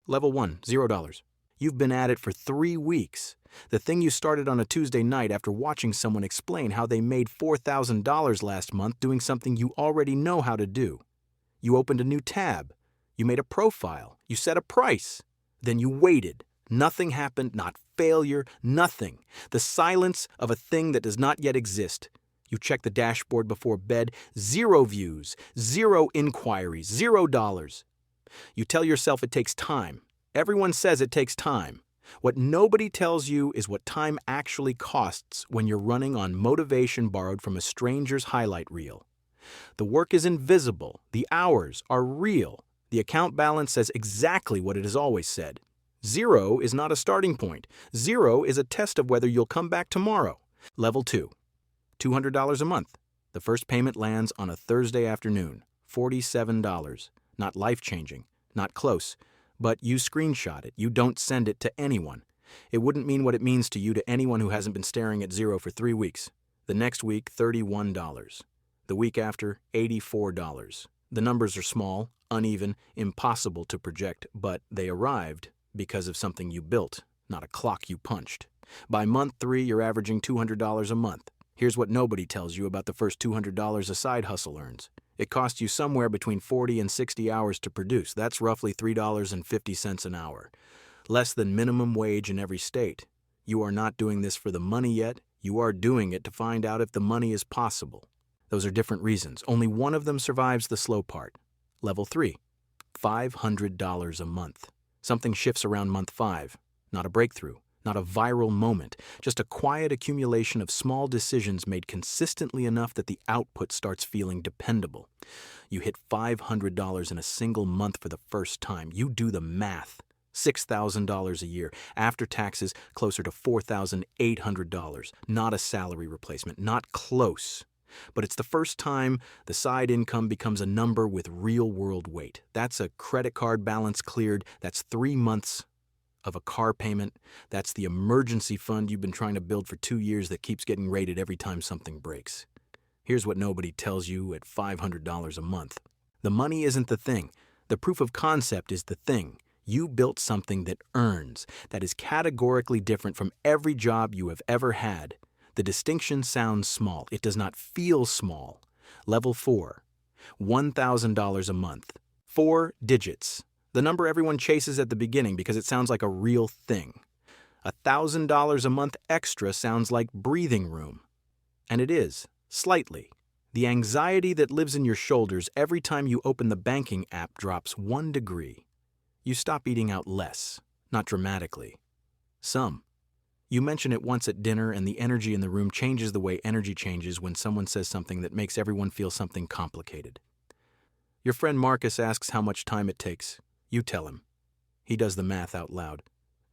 Level 1, $0. You've been at it for 3 weeks. The thing you started on a Tuesday night after watching someone explain how they made $4,000 last month doing something you already know how to do. You opened a new tab. You made a profile. You set a price. Then you waited. Nothing happened, not failure, nothing. The silence of a thing that does not yet exist. You check the dashboard before bed, 0 views, 0 inquiries, $0. You tell yourself it takes time. Everyone says it takes time. What nobody tells you is what time actually costs when you're running on motivation borrowed from a stranger's highlight reel. The work is invisible. The hours are real. The account balance says exactly what it has always said. 0 is not a starting point. 0 is a test of whether you'll come back tomorrow. Level 2, $200 a month. The first payment lands on a Thursday afternoon, $47. Not life-changing, not close. But you screenshot it. You don't send it to anyone. It wouldn't mean what it means to you to anyone who hasn't been staring at 0 for 3 weeks. The next week, $31. The week after, $84. The numbers are small, uneven, impossible to project, but they arrived because of something you built, not a clock you punched. By month 3, you're averaging $200 a month. Here's what nobody tells you about the first $200 a side hustle earns. It costs you somewhere between 40 and 60 hours to produce. That's roughly $3.50 an hour. Less than minimum wage in every state. You are not doing this for the money yet. You are doing it to find out if the money is possible. Those are different reasons. Only one of them survives the slow part. Level 3, $500 a month. Something shifts around month 5. Not a breakthrough. Not a viral moment, just a quiet accumulation of small decisions made consistently enough that the output starts feeling dependable. You hit $500 in a single month for the first time. You do the math. $6,000 a year. After taxes, closer to $4,800. Not a salary replacement. Not close. But it's the first time the side income becomes a number with real-world weight. That's a credit card balance cleared. That's 3 months of a car payment. That's the emergency fund you've been trying to build for 2 years that keeps getting raided every time something breaks. Here's what nobody tells you at $500 a month. The money isn't the thing. The proof of concept is the thing. You built something that earns, that is categorically different from every job you have ever had. The distinction sounds small. It does not feel small. Level 4, $1,000 a month. 4 digits. The number everyone chases at the beginning because it sounds like a real thing. $1,000 a month extra sounds like breathing room. And it is, slightly. The anxiety that lives in your shoulders every time you open the banking app drops 1 degree. You stop eating out less, not dramatically. Some. You mention it once at dinner and the energy in the room changes the way energy changes when someone says something that makes everyone feel something complicated. Your friend Marcus asks how much time it takes. You tell him. He does the math out loud.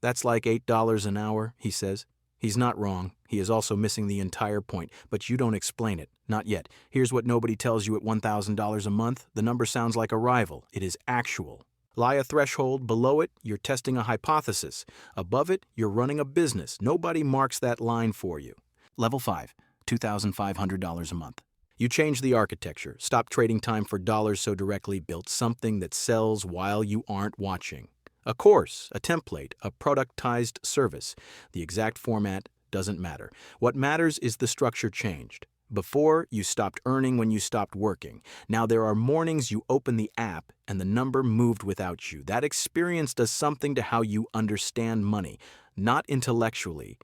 That's like $8 an hour, he says. He's not wrong. He is also missing the entire point, but you don't explain it. Not yet. Here's what nobody tells you at $1,000 a month. The number sounds like a rival. It is actual. Lie a threshold. Below it, you're testing a hypothesis. Above it, you're running a business. Nobody marks that line for you. Level 5, $2,500 a month. You change the architecture, stop trading time for dollars so directly, built something that sells while you aren't watching. A course, a template, a productized service. The exact format doesn't matter. What matters is the structure changed. Before, you stopped earning when you stopped working. Now there are mornings you open the app and the number moved without you. That experience does something to how you understand money, not intellectually,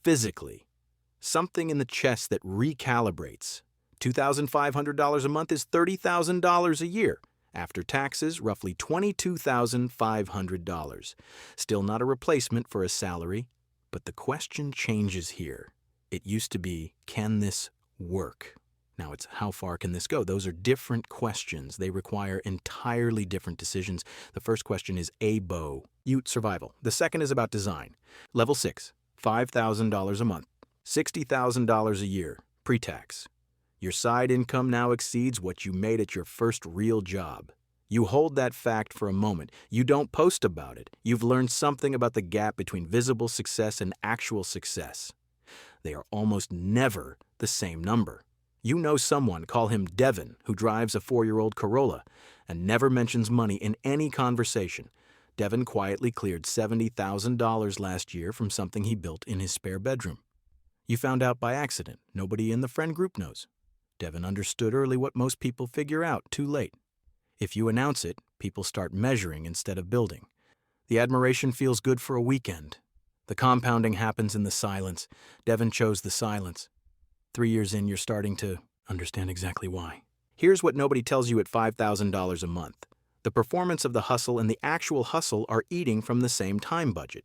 physically. Something in the chest that recalibrates. $2,500 a month is $30,000 a year. After taxes, roughly $22,500. Still not a replacement for a salary, but the question changes here. It used to be, can this work? Now it's, how far can this go? Those are different questions. They require entirely different decisions. The first question is ABO, Ute survival. The second is about design. Level 6, $5,000 a month. $60,000 a year, pre-tax. Your side income now exceeds what you made at your first real job. You hold that fact for a moment. You don't post about it. You've learned something about the gap between visible success and actual success. They are almost never the same number. You know someone, call him Devin, who drives a 4-year-old Corolla and never mentions money in any conversation. Devin quietly cleared $70,000 last year from something he built in his spare bedroom. You found out by accident. Nobody in the friend group knows. Devin understood early what most people figure out too late. If you announce it, people start measuring instead of building. The admiration feels good for a weekend. The compounding happens in the silence. Devin chose the silence. 3 years in, you're starting to understand exactly why. Here's what nobody tells you at $5,000 a month. The performance of the hustle and the actual hustle are eating from the same time budget.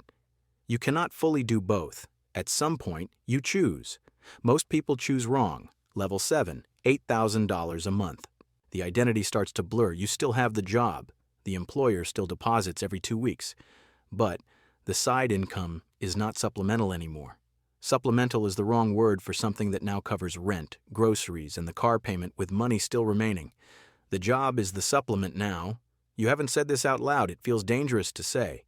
You cannot fully do both. At some point, you choose. Most people choose wrong. Level 7, $8,000 a month. The identity starts to blur. You still have the job. The employer still deposits every 2 weeks. But the side income is not supplemental anymore. Supplemental is the wrong word for something that now covers rent, groceries, and the car payment with money still remaining. The job is the supplement now. You haven't said this out loud. It feels dangerous to say,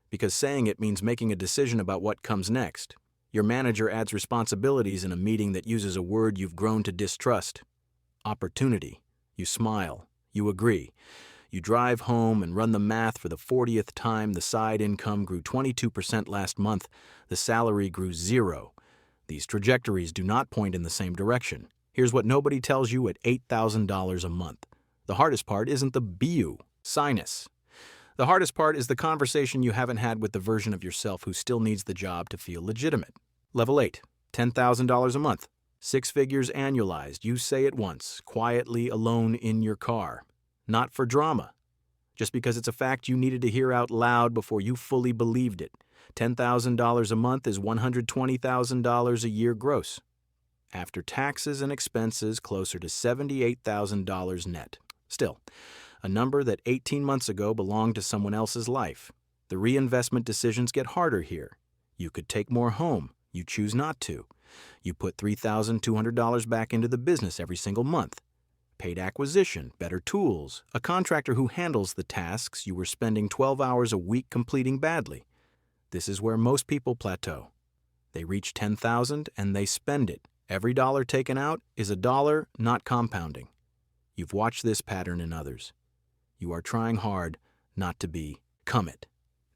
because saying it means making a decision about what comes next. Your manager adds responsibilities in a meeting that uses a word you've grown to distrust. Opportunity. You smile. You agree. You drive home and run the math for the 40th time. The side income grew 22% last month. The salary grew 0. These trajectories do not point in the same direction. Here's what nobody tells you at $8,000 a month. The hardest part isn't the BU, sinus. The hardest part is the conversation you haven't had with the version of yourself who still needs the job to feel legitimate. Level 8, $10,000 a month. 6 figures annualized. You say it once, quietly alone in your car. Not for drama. Just because it's a fact you needed to hear out loud before you fully believed it. $10,000 a month is $120,000 a year gross. After taxes and expenses, closer to $78,000 net. Still, a number that 18 months ago belonged to someone else's life. The reinvestment decisions get harder here. You could take more home. You choose not to. You put $3,200 back into the business every single month. Paid acquisition, better tools, a contractor who handles the tasks you were spending 12 hours a week completing badly. This is where most people plateau. They reach $10,000 and they spend it. Every dollar taken out is a dollar not compounding. You've watched this pattern in others. You are trying hard not to become it.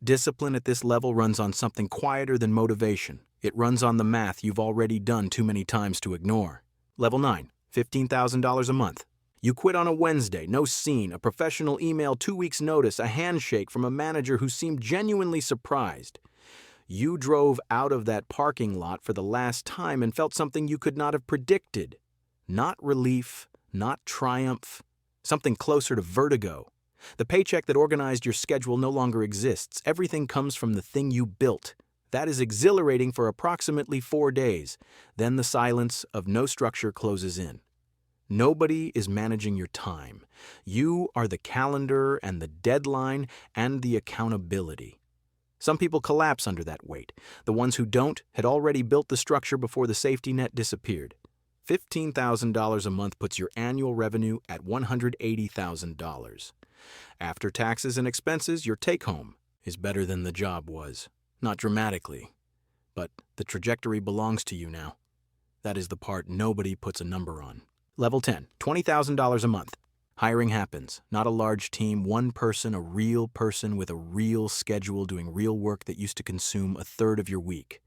Discipline at this level runs on something quieter than motivation. It runs on the math you've already done too many times to ignore. Level 9, $15,000 a month. You quit on a Wednesday, no scene, a professional email, 2 weeks' notice, a handshake from a manager who seemed genuinely surprised. You drove out of that parking lot for the last time and felt something you could not have predicted. Not relief, not triumph, something closer to vertigo. The paycheck that organized your schedule no longer exists. Everything comes from the thing you built. That is exhilarating for approximately 4 days. Then the silence of no structure closes in. Nobody is managing your time. You are the calendar and the deadline and the accountability. Some people collapse under that weight. The ones who don't had already built the structure before the safety net disappeared. $15,000 a month puts your annual revenue at $180,000. After taxes and expenses, your take-home is better than the job was. Not dramatically, but the trajectory belongs to you now. That is the part nobody puts a number on. Level 10, $20,000 a month. Hiring happens. Not a large team, one person, a real person with a real schedule doing real work that used to consume a third of your week.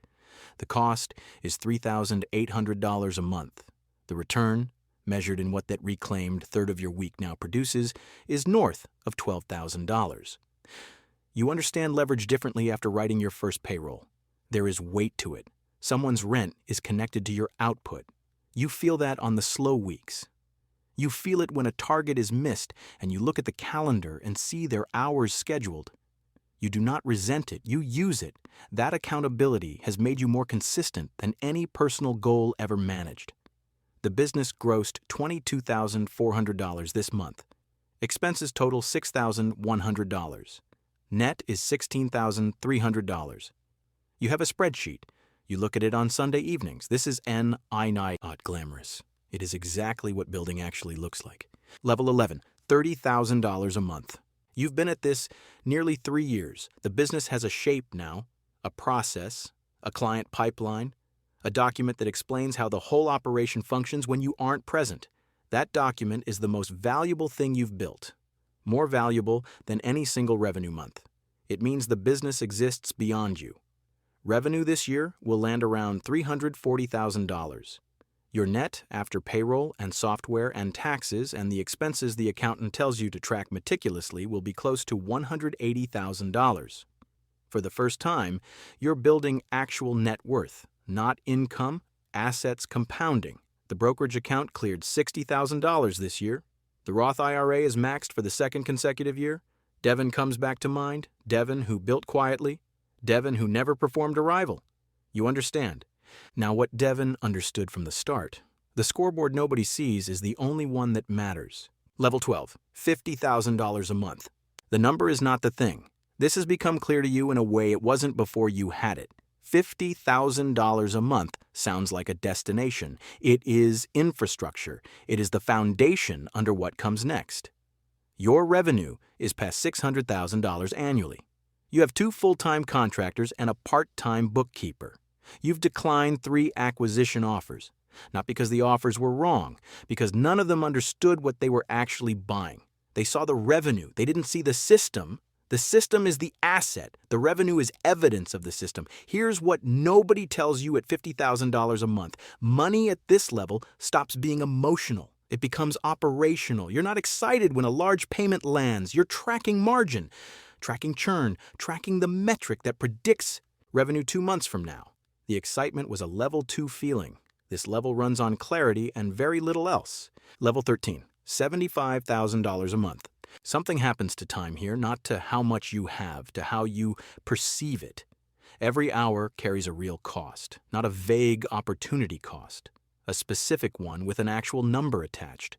The cost is $3,800 a month. The return, measured in what that reclaimed third of your week now produces, is north of $12,000. You understand leverage differently after writing your first payroll. There is weight to it. Someone's rent is connected to your output. You feel that on the slow weeks. You feel it when a target is missed and you look at the calendar and see their hours scheduled. You do not resent it. You use it. That accountability has made you more consistent than any personal goal ever managed. The business grossed $22,400 this month. Expenses total $6,100. Net is $16,300. You have a spreadsheet. You look at it on Sunday evenings. This is not glamorous. It is exactly what building actually looks like. Level 11, $30,000 a month. You've been at this nearly 3 years. The business has a shape now, a process, a client pipeline, a document that explains how the whole operation functions when you aren't present. That document is the most valuable thing you've built. More valuable than any single revenue month. It means the business exists beyond you. Revenue this year will land around $340,000. Your net, after payroll and software and taxes and the expenses the accountant tells you to track meticulously, will be close to $180,000. For the first time, you're building actual net worth, not income, assets compounding. The brokerage account cleared $60,000 this year. The Roth IRA is maxed for the second consecutive year. Devin comes back to mind, Devin who built quietly, Devin who never performed a rival. You understand. Now what Devin understood from the start, the scoreboard nobody sees is the only one that matters. Level 12, $50,000 a month. The number is not the thing. This has become clear to you in a way it wasn't before you had it. $50,000 a month sounds like a destination. It is infrastructure. It is the foundation under what comes next. Your revenue is past $600,000 annually. You have 2 full-time contractors and a part-time bookkeeper. You've declined 3 acquisition offers, not because the offers were wrong, because none of them understood what they were actually buying. They saw the revenue. They didn't see the system. The system is the asset. The revenue is evidence of the system. Here's what nobody tells you at $50,000 a month. Money at this level stops being emotional. It becomes operational. You're not excited when a large payment lands. You're tracking margin, tracking churn, tracking the metric that predicts revenue 2 months from now. The excitement was a level 2 feeling. This level runs on clarity and very little else. Level 13, $75,000 a month. Something happens to time here, not to how much you have, to how you perceive it. Every hour carries a real cost, not a vague opportunity cost, a specific one with an actual number attached.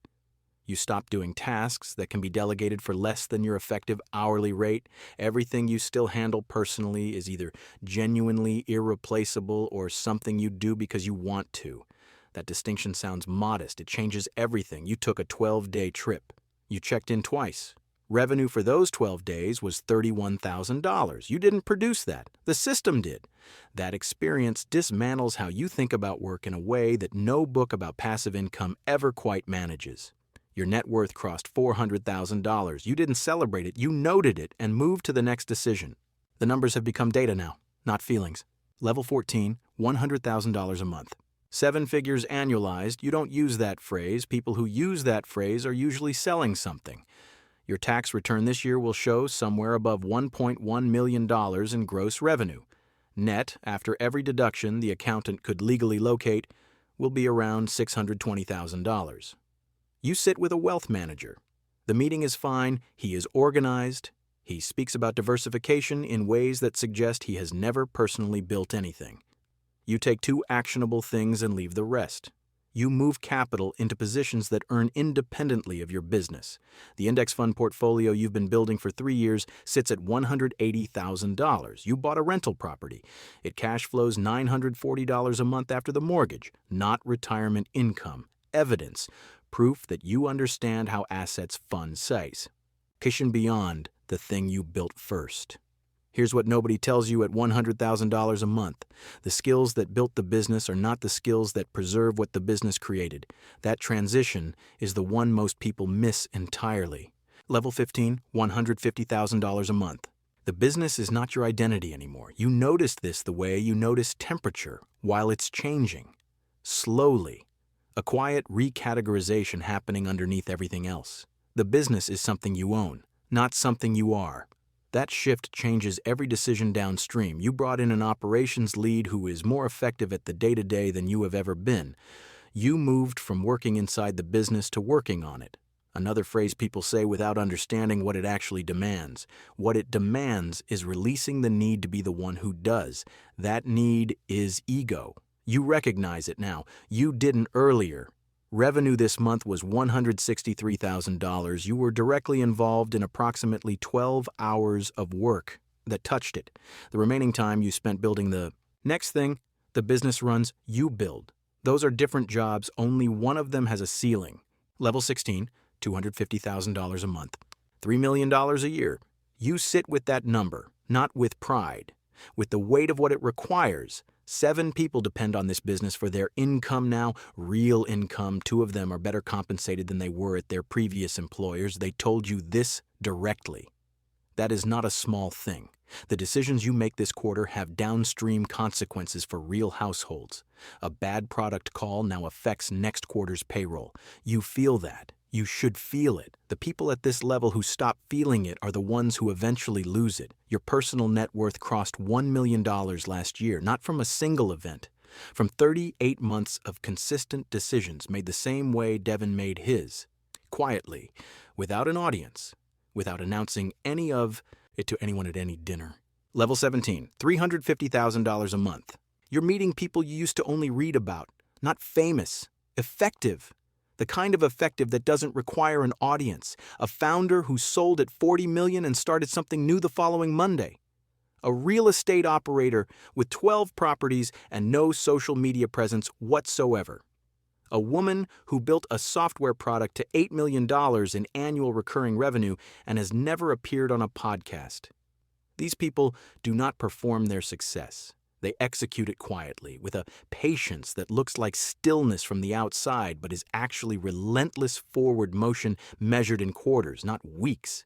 You stop doing tasks that can be delegated for less than your effective hourly rate. Everything you still handle personally is either genuinely irreplaceable or something you do because you want to. That distinction sounds modest. It changes everything. You took a 12-day trip. You checked in twice. Revenue for those 12 days was $31,000. You didn't produce that. The system did. That experience dismantles how you think about work in a way that no book about passive income ever quite manages. Your net worth crossed $400,000. You didn't celebrate it. You noted it and moved to the next decision. The numbers have become data now, not feelings. Level 14, $100,000 a month. 7 figures annualized. You don't use that phrase. People who use that phrase are usually selling something. Your tax return this year will show somewhere above $1.1 million in gross revenue. Net, after every deduction the accountant could legally locate, will be around $620,000. You sit with a wealth manager. The meeting is fine. He is organized. He speaks about diversification in ways that suggest he has never personally built anything. You take 2 actionable things and leave the rest. You move capital into positions that earn independently of your business. The index fund portfolio you've been building for 3 years sits at $180,000. You bought a rental property. It cash flows $940 a month after the mortgage, not retirement income. Evidence, proof that you understand how assets fund size. Cushion beyond the thing you built first. Here's what nobody tells you at $100,000 a month. The skills that built the business are not the skills that preserve what the business created. That transition is the one most people miss entirely. Level 15, $150,000 a month. The business is not your identity anymore. You noticed this the way you notice temperature while it's changing. Slowly. A quiet recategorization happening underneath everything else. The business is something you own, not something you are. That shift changes every decision downstream. You brought in an operations lead who is more effective at the day-to-day than you have ever been. You moved from working inside the business to working on it. Another phrase people say without understanding what it actually demands. What it demands is releasing the need to be the one who does. That need is ego. You recognize it now. You didn't earlier. Revenue this month was $163,000. You were directly involved in approximately 12 hours of work that touched it. The remaining time you spent building the next thing. The business runs, you build. Those are different jobs. Only one of them has a ceiling. Level 16, $250,000 a month. $3 million a year. You sit with that number, not with pride, with the weight of what it requires. 7 people depend on this business for their income now, real income. 2 of them are better compensated than they were at their previous employers. They told you this directly. That is not a small thing. The decisions you make this quarter have downstream consequences for real households. A bad product call now affects next quarter's payroll. You feel that. You should feel it. The people at this level who stop feeling it are the ones who eventually lose it. Your personal net worth crossed $1 million last year, not from a single event. From 38 months of consistent decisions made the same way Devin made his. Quietly, without an audience, without announcing any of it to anyone at any dinner. Level 17, $350,000 a month. You're meeting people you used to only read about, not famous, effective. The kind of effective that doesn't require an audience. A founder who sold at $40 million and started something new the following Monday. A real estate operator with 12 properties and no social media presence whatsoever. A woman who built a software product to $8 million in annual recurring revenue and has never appeared on a podcast. These people do not perform their success. They execute it quietly, with a patience that looks like stillness from the outside, but is actually relentless forward motion measured in quarters, not weeks.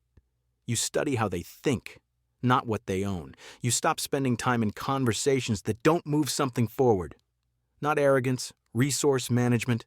You study how they think, not what they own. You stop spending time in conversations that don't move something forward. Not arrogance, resource management.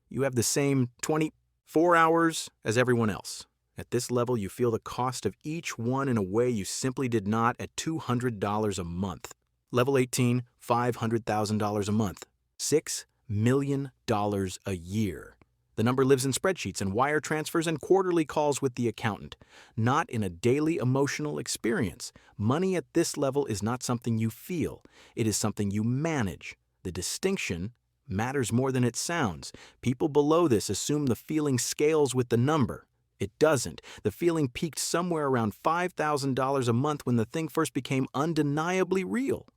You have the same 24 hours as everyone else. At this level, you feel the cost of each one in a way you simply did not at $200 a month. Level 18, $500,000 a month. $6 million a year. The number lives in spreadsheets and wire transfers and quarterly calls with the accountant, not in a daily emotional experience. Money at this level is not something you feel. It is something you manage. The distinction matters more than it sounds. People below this assume the feeling scales with the number. It doesn't. The feeling peaked somewhere around $5,000 a month when the thing first became undeniably real.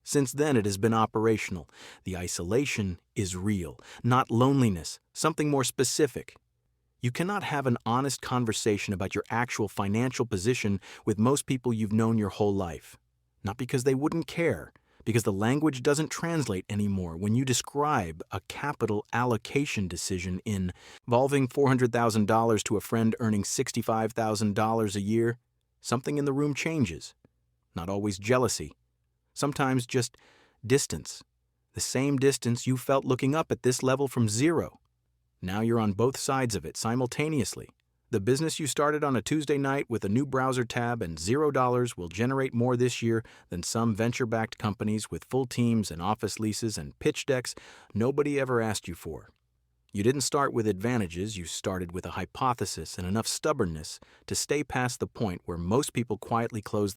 Since then, it has been operational. The isolation is real, not loneliness, something more specific. You cannot have an honest conversation about your actual financial position with most people you've known your whole life. Not because they wouldn't care, because the language doesn't translate anymore when you describe a capital allocation decision involving $400,000 to a friend earning $65,000 a year. Something in the room changes. Not always jealousy. Sometimes just distance. The same distance you felt looking up at this level from zero. Now you're on both sides of it simultaneously. The business you started on a Tuesday night with a new browser tab and $0 will generate more this year than some venture-backed companies with full teams and office leases and pitch decks nobody ever asked you for. You didn't start with advantages, you started with a hypothesis and enough stubbornness to stay past the point where most people quietly close